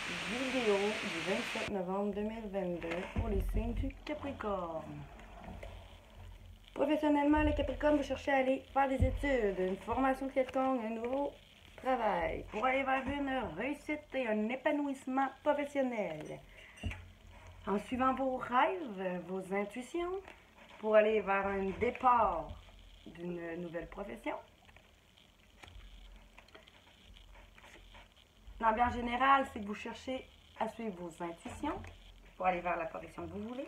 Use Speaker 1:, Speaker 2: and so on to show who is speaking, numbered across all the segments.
Speaker 1: Vidéo du 27 novembre 2022 pour les signes du Capricorne. Professionnellement, les Capricornes, vous cherchez à aller faire des études, une formation quelconque, un nouveau travail, pour aller vers une réussite et un épanouissement professionnel. En suivant vos rêves, vos intuitions, pour aller vers un départ d'une nouvelle profession. L'ambiance générale, c'est que vous cherchez à suivre vos intuitions pour aller vers la profession que vous voulez.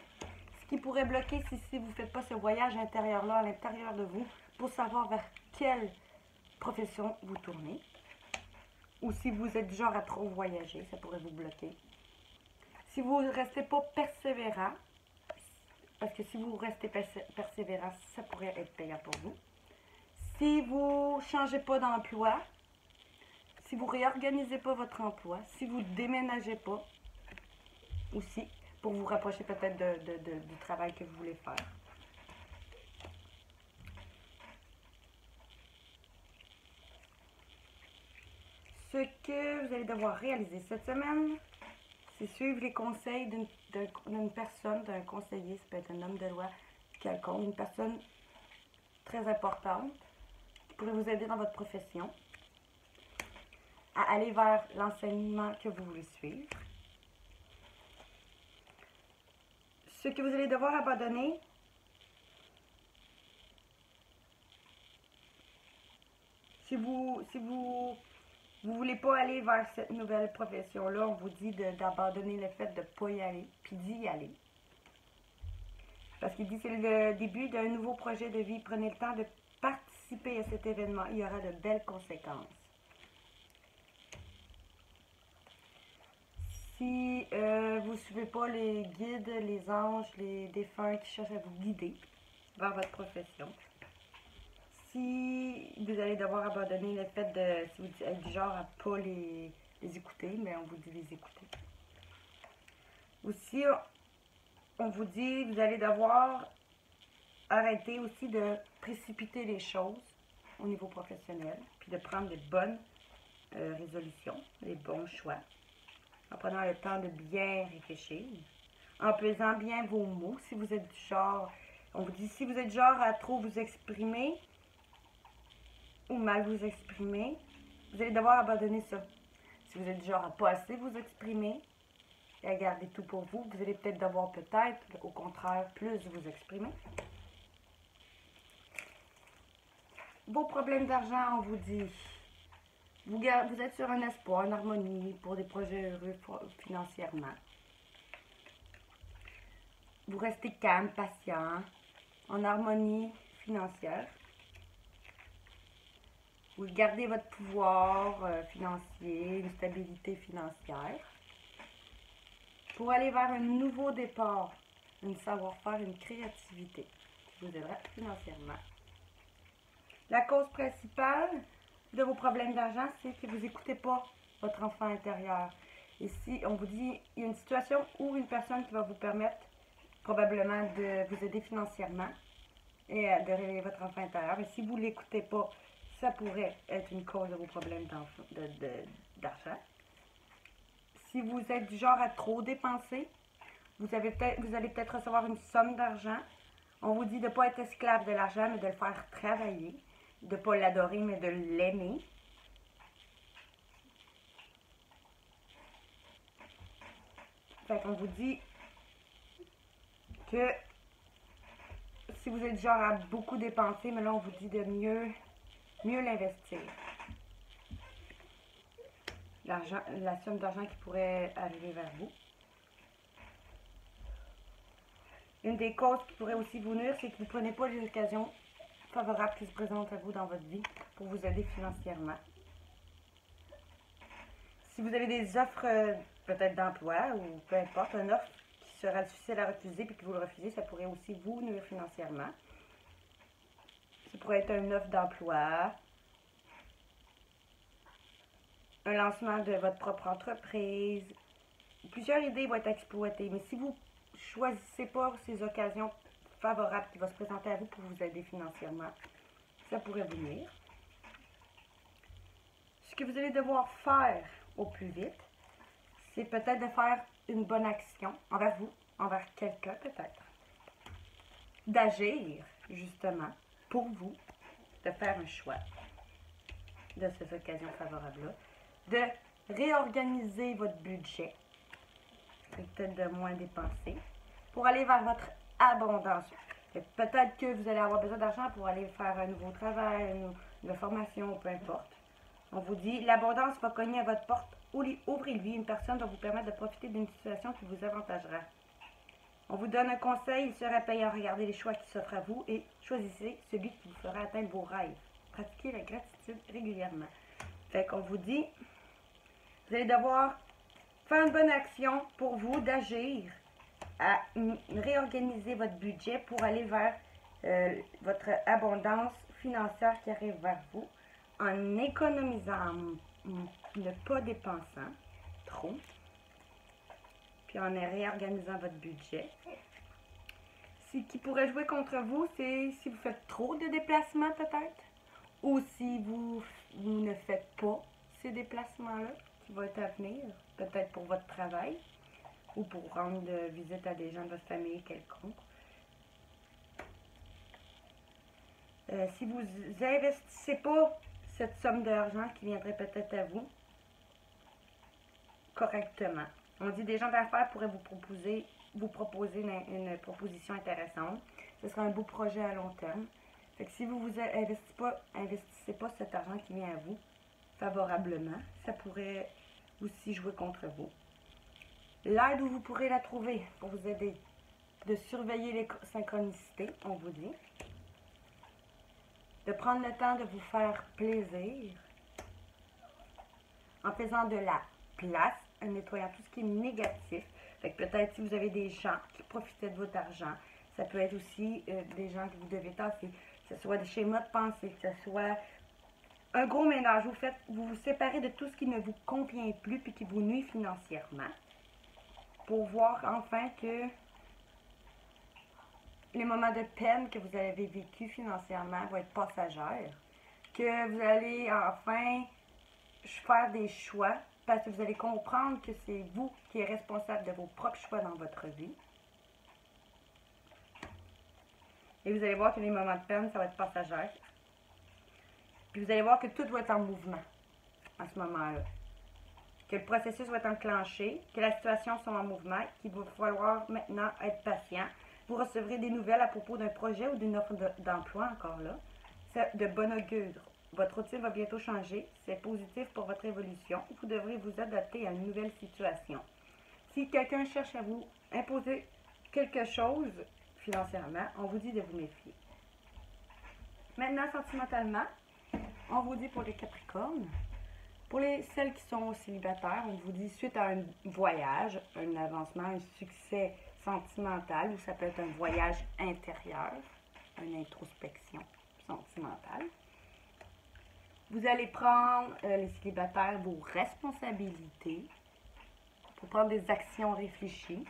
Speaker 1: Ce qui pourrait bloquer, c'est si vous ne faites pas ce voyage intérieur-là à l'intérieur de vous pour savoir vers quelle profession vous tournez. Ou si vous êtes du genre à trop voyager, ça pourrait vous bloquer. Si vous ne restez pas persévérant, parce que si vous restez persévérant, ça pourrait être payant pour vous. Si vous ne changez pas d'emploi, si vous ne réorganisez pas votre emploi, si vous ne déménagez pas, aussi, pour vous rapprocher peut-être du travail que vous voulez faire. Ce que vous allez devoir réaliser cette semaine, c'est suivre les conseils d'une personne, d'un conseiller, ça peut être un homme de loi quelconque, une personne très importante qui pourrait vous aider dans votre profession à aller vers l'enseignement que vous voulez suivre. Ce que vous allez devoir abandonner, si vous voulez pas aller vers cette nouvelle profession-là, on vous dit d'abandonner le fait de ne pas y aller, puis d'y aller. Parce qu'il dit que c'est le début d'un nouveau projet de vie. Prenez le temps de participer à cet événement. Il y aura de belles conséquences. Si vous ne suivez pas les guides, les anges, les défunts qui cherchent à vous guider vers votre profession, si vous allez devoir abandonner le fait de, si vous êtes du genre à ne pas les écouter, mais on vous dit les écouter. Aussi, on vous dit vous allez devoir arrêter aussi de précipiter les choses au niveau professionnel, puis de prendre des bonnes résolutions, des bons choix, en prenant le temps de bien réfléchir, en pesant bien vos mots. Si vous êtes du genre, on vous dit si vous êtes du genre à trop vous exprimer ou mal vous exprimer, vous allez devoir abandonner ça. Si vous êtes du genre à pas assez vous exprimer et à garder tout pour vous, vous allez peut-être devoir au contraire, plus vous exprimer. Vos problèmes d'argent, on vous dit, vous êtes sur un espoir, une harmonie pour des projets heureux financièrement. Vous restez calme, patient, en harmonie financière. Vous gardez votre pouvoir financier, une stabilité financière. Pour aller vers un nouveau départ, un savoir-faire, une créativité qui vous aidera financièrement. La cause principale de vos problèmes d'argent, c'est que vous n'écoutez pas votre enfant intérieur. Ici, on vous dit, il y a une situation ou une personne qui va vous permettre probablement de vous aider financièrement et de réveiller votre enfant intérieur. Mais si vous ne l'écoutez pas, ça pourrait être une cause de vos problèmes d'argent. Si vous êtes du genre à trop dépenser, vous allez peut-être recevoir une somme d'argent. On vous dit de ne pas être esclave de l'argent, mais de le faire travailler. De ne pas l'adorer, mais de l'aimer. Fait qu'on vous dit que si vous êtes du genre à beaucoup dépenser, mais là on vous dit de mieux l'investir. La somme d'argent qui pourrait arriver vers vous. Une des causes qui pourrait aussi vous nuire, c'est que vous ne prenez pas les occasions favorables qui se présentent à vous dans votre vie pour vous aider financièrement. Si vous avez des offres peut-être d'emploi ou peu importe, une offre qui sera difficile à refuser puis que vous le refusez, ça pourrait aussi vous nuire financièrement. Ça pourrait être une offre d'emploi, un lancement de votre propre entreprise. Plusieurs idées vont être exploitées, mais si vous ne choisissez pas ces occasions favorables qui vont se présenter à vous pour vous aider financièrement, ça pourrait vous nuire. Ce que vous allez devoir faire au plus vite, c'est peut-être de faire une bonne action envers vous, envers quelqu'un peut-être. D'agir, justement, pour vous, de faire un choix de cette occasion favorable-là, de réorganiser votre budget, peut-être de moins dépenser, pour aller vers votre abondance. Peut-être que vous allez avoir besoin d'argent pour aller faire un nouveau travail, une nouvelle formation, peu importe. On vous dit, l'abondance va cogner à votre porte. Ouvrez-lui, une personne va vous permettre de profiter d'une situation qui vous avantagera. On vous donne un conseil, il sera payant. Regardez les choix qui s'offrent à vous et choisissez celui qui vous fera atteindre vos rêves. Pratiquez la gratitude régulièrement. Fait qu'on vous dit, vous allez devoir faire une bonne action pour vous, d'agir, à réorganiser votre budget pour aller vers votre abondance financière qui arrive vers vous en économisant, ne pas dépensant trop, puis en réorganisant votre budget. Ce qui pourrait jouer contre vous, c'est si vous faites trop de déplacements peut-être, ou si vous ne faites pas ces déplacements-là qui vont être à venir, peut-être pour votre travail, ou pour rendre visite à des gens de votre famille quelconque. Si vous n'investissez pas cette somme d'argent qui viendrait peut-être à vous correctement, on dit des gens d'affaires pourraient vous proposer une proposition intéressante. Ce sera un beau projet à long terme. Fait que si vous investissez pas cet argent qui vient à vous favorablement, ça pourrait aussi jouer contre vous. L'aide où vous pourrez la trouver pour vous aider, de surveiller les synchronicités, on vous dit, de prendre le temps de vous faire plaisir en faisant de la place, en nettoyant tout ce qui est négatif. Fait que peut-être si vous avez des gens qui profitaient de votre argent, ça peut être aussi des gens que vous devez tasser, que ce soit des schémas de pensée, que ce soit un gros ménage. Vous vous séparez de tout ce qui ne vous convient plus et qui vous nuit financièrement, pour voir enfin que les moments de peine que vous avez vécu financièrement vont être passagers, que vous allez enfin faire des choix parce que vous allez comprendre que c'est vous qui êtes responsable de vos propres choix dans votre vie. Et vous allez voir que les moments de peine, ça va être passager. Puis vous allez voir que tout va être en mouvement à ce moment-là. Que le processus va être enclenché, que la situation soit en mouvement, qu'il va falloir maintenant être patient. Vous recevrez des nouvelles à propos d'un projet ou d'une offre d'emploi encore là. C'est de bon augure. Votre routine va bientôt changer. C'est positif pour votre évolution. Vous devrez vous adapter à une nouvelle situation. Si quelqu'un cherche à vous imposer quelque chose financièrement, on vous dit de vous méfier. Maintenant, sentimentalement, on vous dit pour les Capricornes, pour celles qui sont célibataires, on vous dit suite à un voyage, un avancement, un succès sentimental, ou ça peut être un voyage intérieur, une introspection sentimentale. Vous allez prendre, les célibataires, vos responsabilités pour prendre des actions réfléchies,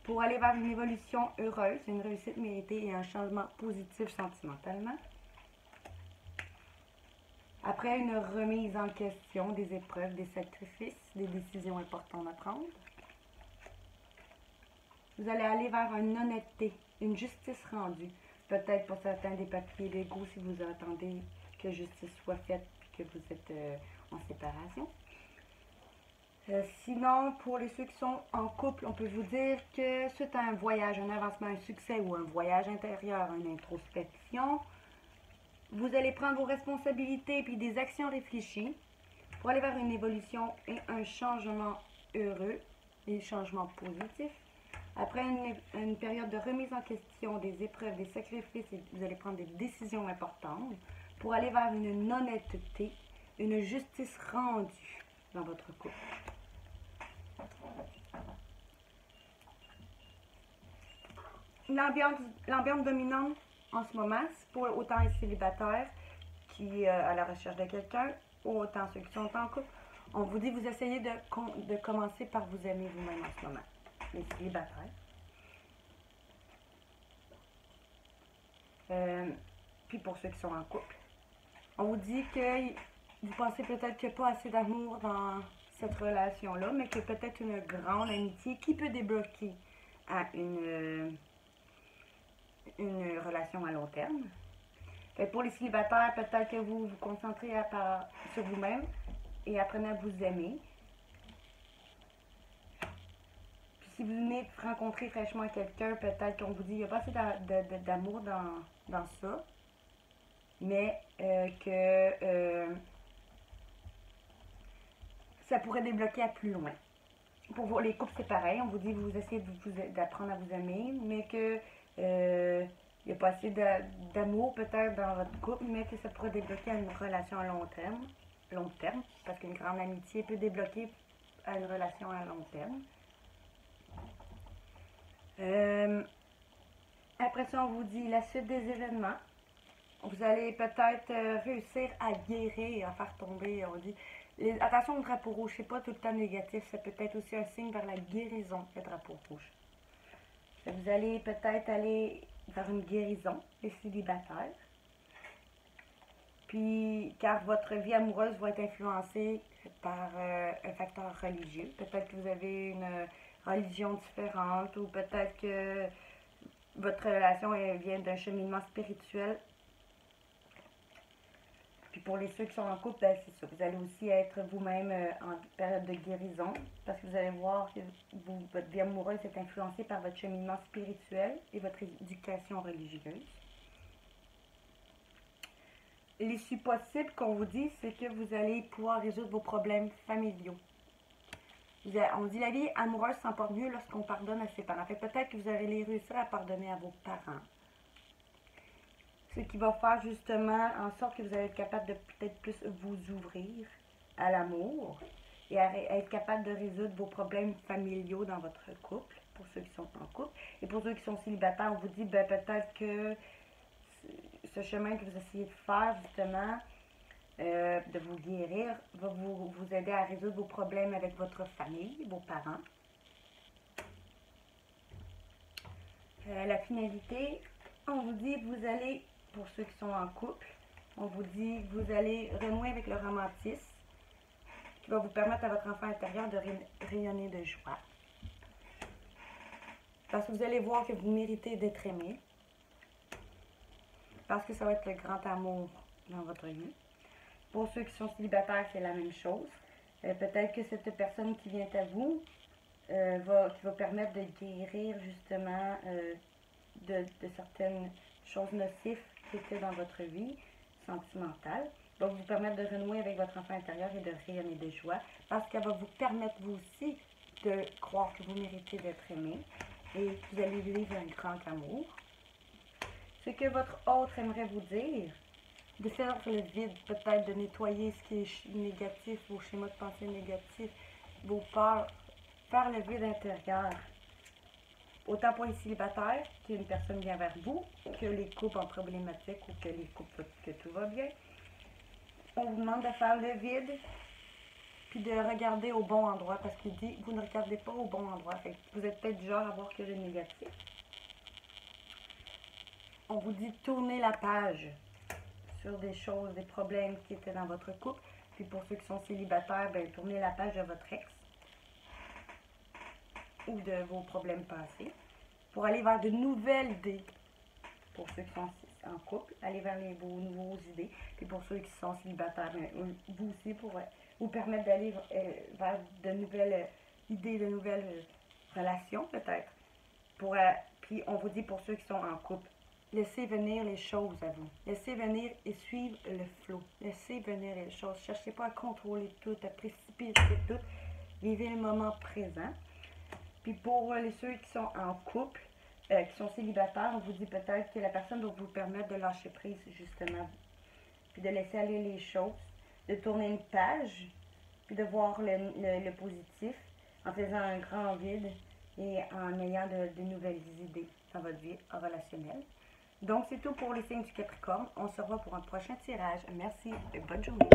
Speaker 1: pour aller vers une évolution heureuse, une réussite méritée et un changement positif sentimentalement. Après une remise en question des épreuves, des sacrifices, des décisions importantes à prendre, vous allez aller vers une honnêteté, une justice rendue. Peut-être pour certains des papiers légaux si vous attendez que justice soit faite et que vous êtes en séparation. Sinon, pour ceux qui sont en couple, on peut vous dire que suite à un voyage, un avancement, un succès ou un voyage intérieur, une introspection, vous allez prendre vos responsabilités et des actions réfléchies pour aller vers une évolution et un changement heureux, des changements positifs. Après une période de remise en question des épreuves, des sacrifices, vous allez prendre des décisions importantes pour aller vers une honnêteté, une justice rendue dans votre couple. L'ambiance dominante en ce moment, c'est pour autant les célibataires qui à la recherche de quelqu'un, autant ceux qui sont en couple. On vous dit, vous essayez de commencer par vous aimer vous-même en ce moment, les célibataires. Puis pour ceux qui sont en couple, on vous dit que vous pensez peut-être qu'il n'y a pas assez d'amour dans cette relation-là, mais que peut-être une grande amitié qui peut débloquer à une relation à long terme. Fait pour les célibataires, peut-être que vous vous concentrez sur vous-même et apprenez à vous aimer. Puis si vous venez de rencontrer fraîchement quelqu'un, peut-être qu'on vous dit qu'il n'y a pas assez d'amour dans ça, mais ça pourrait débloquer à plus loin. Pour les couples, c'est pareil. On vous dit que vous essayez d'apprendre à vous aimer, mais que il n'y a pas assez d'amour peut-être dans votre couple, mais que ça pourrait débloquer à une relation à long terme, parce qu'une grande amitié peut débloquer à une relation à long terme. Après ça, on vous dit la suite des événements. Vous allez peut-être réussir à guérir, à faire tomber, on dit. Attention au drapeau rouge, c'est pas tout le temps négatif, ça peut être aussi un signe vers la guérison, le drapeau rouge. Vous allez peut-être aller vers une guérison, les célibataires. Puis, car votre vie amoureuse va être influencée par un facteur religieux. Peut-être que vous avez une religion différente ou peut-être que votre relation vient d'un cheminement spirituel. Puis pour ceux qui sont en couple, ben c'est ça. Vous allez aussi être vous-même en période de guérison parce que vous allez voir que votre vie amoureuse est influencée par votre cheminement spirituel et votre éducation religieuse. L'issue possible qu'on vous dit, c'est que vous allez pouvoir résoudre vos problèmes familiaux. On dit la vie amoureuse s'emporte mieux lorsqu'on pardonne à ses parents. Fait peut-être que vous allez réussir à pardonner à vos parents. Ce qui va faire justement en sorte que vous allez être capable de peut-être plus vous ouvrir à l'amour et à être capable de résoudre vos problèmes familiaux dans votre couple, pour ceux qui sont en couple. Et pour ceux qui sont célibataires, on vous dit ben, peut-être que ce chemin que vous essayez de faire justement, de vous guérir, va vous aider à résoudre vos problèmes avec votre famille, vos parents. La finalité, on vous dit que vous allez, pour ceux qui sont en couple, on vous dit que vous allez renouer avec le romantisme qui va vous permettre à votre enfant intérieur de rayonner de joie. Parce que vous allez voir que vous méritez d'être aimé. Parce que ça va être le grand amour dans votre vie. Pour ceux qui sont célibataires, c'est la même chose. Peut-être que cette personne qui vient à vous qui va permettre de guérir justement de certaines choses nocives qui étaient dans votre vie sentimentale. Va vous permettre de renouer avec votre enfant intérieur et de rayonner de joie parce qu'elle va vous permettre vous aussi de croire que vous méritez d'être aimé et que vous allez vivre un grand amour. Ce que votre autre aimerait vous dire, de faire le vide, peut-être de nettoyer ce qui est négatif, vos schémas de pensée négatifs, vos peurs, faire le vide intérieur. Autant pour les célibataires, qu'une personne vient vers vous, que les couples en problématique ou que les couples que tout va bien. On vous demande de faire le vide, puis de regarder au bon endroit, parce qu'il dit, vous ne regardez pas au bon endroit. Fait que vous êtes peut-être du genre à voir que le négatif. On vous dit tourner la page sur des choses, des problèmes qui étaient dans votre couple. Puis pour ceux qui sont célibataires, ben, tournez la page de votre ex ou de vos problèmes passés pour aller vers de nouvelles idées. Pour ceux qui sont en couple, aller vers vos nouvelles idées. Puis pour ceux qui sont célibataires, ben, vous aussi, pour vous permettre d'aller vers de nouvelles idées, de nouvelles relations peut-être. Puis on vous dit pour ceux qui sont en couple, laissez venir les choses à vous. Laissez venir et suivre le flot. Laissez venir les choses. Cherchez pas à contrôler tout, à précipiter tout. Vivez le moment présent. Puis pour ceux qui sont en couple, qui sont célibataires, on vous dit peut-être que la personne doit vous permettre de lâcher prise, justement. Puis de laisser aller les choses, de tourner une page, puis de voir le positif en faisant un grand vide et en ayant de nouvelles idées dans votre vie relationnelle. Donc, c'est tout pour les signes du Capricorne. On se revoit pour un prochain tirage. Merci et bonne journée.